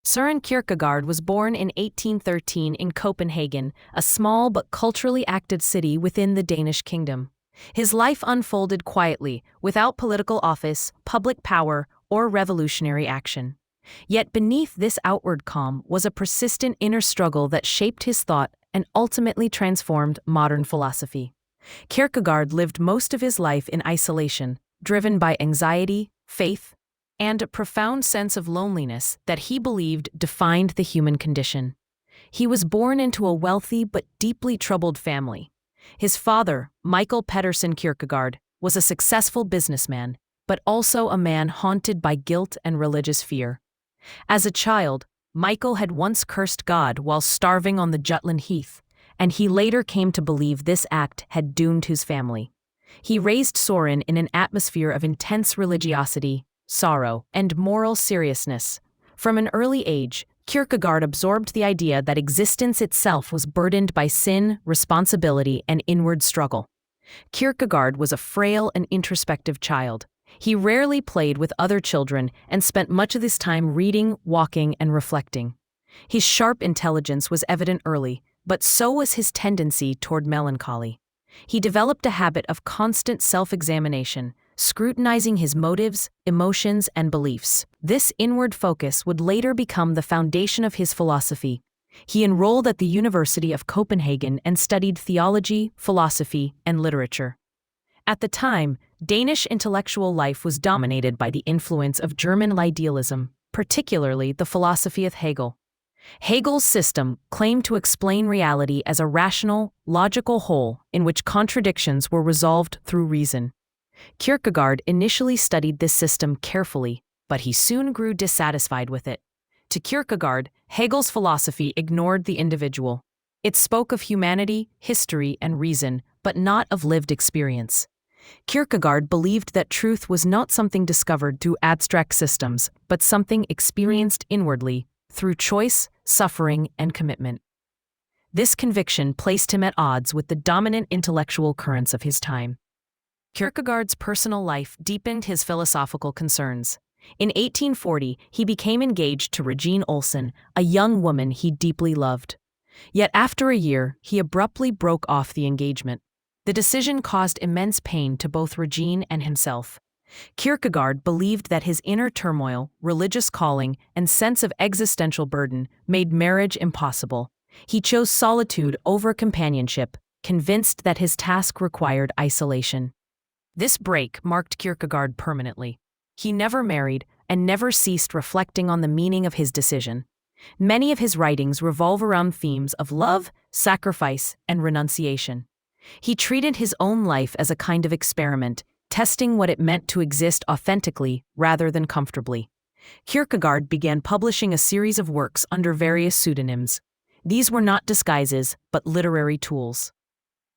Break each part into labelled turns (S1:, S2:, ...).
S1: Søren Kierkegaard was born in 1813 in Copenhagen, a small but culturally active city within the Danish kingdom. His life unfolded quietly, without political office, public power, or revolutionary action. Yet beneath this outward calm was a persistent inner struggle that shaped his thought and ultimately transformed modern philosophy. Kierkegaard lived most of his life in isolation, driven by anxiety, faith, and a profound sense of loneliness that he believed defined the human condition. He was born into a wealthy but deeply troubled family. His father, Michael Pedersen Kierkegaard, was a successful businessman, but also a man haunted by guilt and religious fear. As a child, Michael had once cursed God while starving on the Jutland Heath, and he later came to believe this act had doomed his family. He raised Søren in an atmosphere of intense religiosity, sorrow, and moral seriousness. From an early age, Kierkegaard absorbed the idea that existence itself was burdened by sin, responsibility, and inward struggle. Kierkegaard was a frail and introspective child. He rarely played with other children and spent much of his time reading, walking, and reflecting. His sharp intelligence was evident early, but so was his tendency toward melancholy. He developed a habit of constant self-examination, scrutinizing his motives, emotions, and beliefs. This inward focus would later become the foundation of his philosophy. He enrolled at the University of Copenhagen and studied theology, philosophy, and literature. At the time, Danish intellectual life was dominated by the influence of German idealism, particularly the philosophy of Hegel. Hegel's system claimed to explain reality as a rational, logical whole in which contradictions were resolved through reason. Kierkegaard initially studied this system carefully, but he soon grew dissatisfied with it. To Kierkegaard, Hegel's philosophy ignored the individual. It spoke of humanity, history, and reason, but not of lived experience. Kierkegaard believed that truth was not something discovered through abstract systems, but something experienced inwardly, through choice, suffering, and commitment. This conviction placed him at odds with the dominant intellectual currents of his time. Kierkegaard's personal life deepened his philosophical concerns. In 1840, he became engaged to Regine Olsen, a young woman he deeply loved. Yet after a year, he abruptly broke off the engagement. The decision caused immense pain to both Regine and himself. Kierkegaard believed that his inner turmoil, religious calling, and sense of existential burden made marriage impossible. He chose solitude over companionship, convinced that his task required isolation. This break marked Kierkegaard permanently. He never married and never ceased reflecting on the meaning of his decision. Many of his writings revolve around themes of love, sacrifice, and renunciation. He treated his own life as a kind of experiment, testing what it meant to exist authentically rather than comfortably. Kierkegaard began publishing a series of works under various pseudonyms. These were not disguises, but literary tools.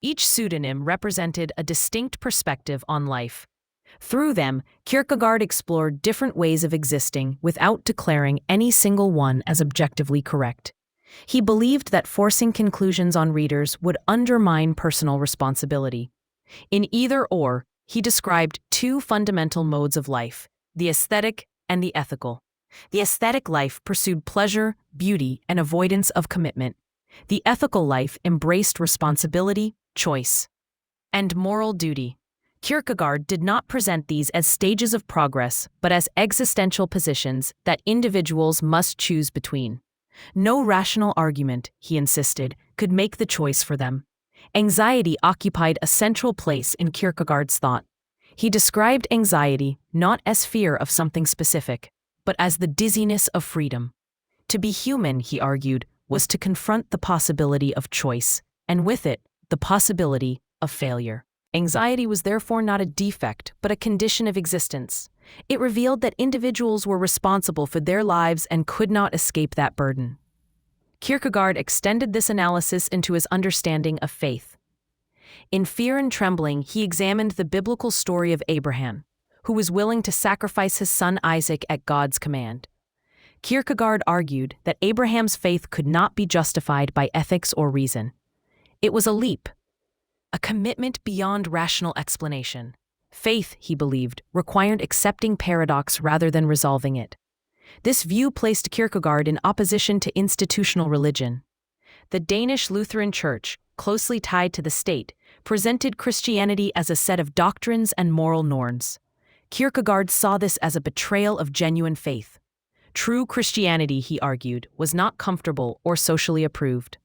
S1: Each pseudonym represented a distinct perspective on life. Through them, Kierkegaard explored different ways of existing without declaring any single one as objectively correct. He believed that forcing conclusions on readers would undermine personal responsibility. In either or, he described two fundamental modes of life, the aesthetic and the ethical. The aesthetic life pursued pleasure, beauty, and avoidance of commitment. The ethical life embraced responsibility, choice, and moral duty. Kierkegaard did not present these as stages of progress, but as existential positions that individuals must choose between. No rational argument, he insisted, could make the choice for them. Anxiety occupied a central place in Kierkegaard's thought. He described anxiety not as fear of something specific, but as the dizziness of freedom. To be human, he argued, was to confront the possibility of choice, and with it, the possibility of failure. Anxiety was therefore not a defect, but a condition of existence. It revealed that individuals were responsible for their lives and could not escape that burden. Kierkegaard extended this analysis into his understanding of faith. In Fear and Trembling, he examined the biblical story of Abraham, who was willing to sacrifice his son Isaac at God's command. Kierkegaard argued that Abraham's faith could not be justified by ethics or reason. It was a leap, a commitment beyond rational explanation. Faith, he believed, required accepting paradox rather than resolving it. This view placed Kierkegaard in opposition to institutional religion. The Danish Lutheran Church, closely tied to the state, presented Christianity as a set of doctrines and moral norms. Kierkegaard saw this as a betrayal of genuine faith. True Christianity, he argued, was not comfortable or socially approved.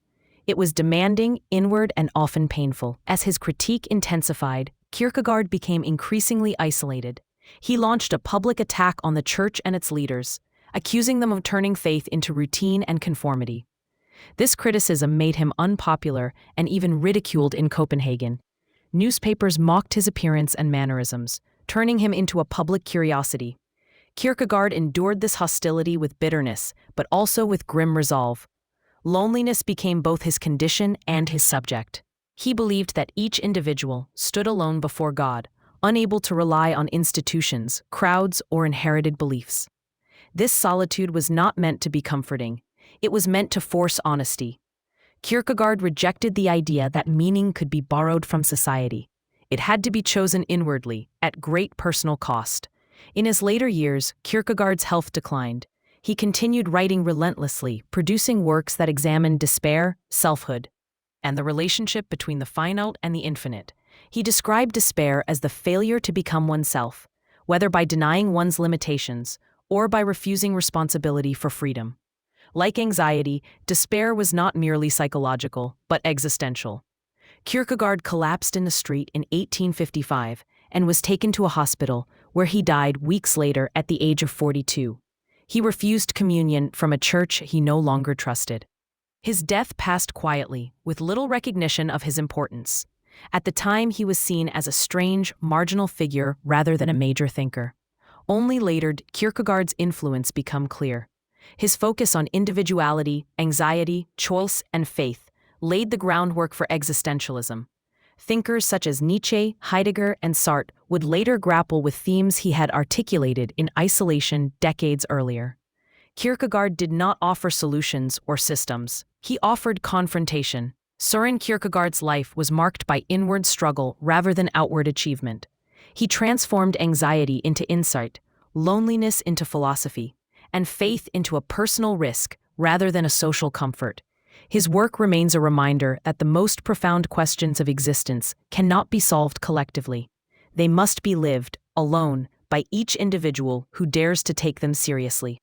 S1: It was demanding, inward, and often painful. As his critique intensified, Kierkegaard became increasingly isolated. He launched a public attack on the church and its leaders, accusing them of turning faith into routine and conformity. This criticism made him unpopular and even ridiculed in Copenhagen. Newspapers mocked his appearance and mannerisms, turning him into a public curiosity. Kierkegaard endured this hostility with bitterness, but also with grim resolve. Loneliness became both his condition and his subject. He believed that each individual stood alone before God, unable to rely on institutions, crowds, or inherited beliefs. This solitude was not meant to be comforting. It was meant to force honesty. Kierkegaard rejected the idea that meaning could be borrowed from society. It had to be chosen inwardly, at great personal cost. In his later years, Kierkegaard's health declined. He continued writing relentlessly, producing works that examined despair, selfhood, and the relationship between the finite and the infinite. He described despair as the failure to become oneself, whether by denying one's limitations or by refusing responsibility for freedom. Like anxiety, despair was not merely psychological, but existential. Kierkegaard collapsed in the street in 1855 and was taken to a hospital, where he died weeks later at the age of 42. He refused communion from a church he no longer trusted. His death passed quietly, with little recognition of his importance. At the time, he was seen as a strange, marginal figure rather than a major thinker. Only later did Kierkegaard's influence become clear. His focus on individuality, anxiety, choice, and faith laid the groundwork for existentialism. Thinkers such as Nietzsche, Heidegger, and Sartre would later grapple with themes he had articulated in isolation decades earlier. Kierkegaard did not offer solutions or systems. He offered confrontation. Søren Kierkegaard's life was marked by inward struggle rather than outward achievement. He transformed anxiety into insight, loneliness into philosophy, and faith into a personal risk rather than a social comfort. His work remains a reminder that the most profound questions of existence cannot be solved collectively. They must be lived, alone, by each individual who dares to take them seriously.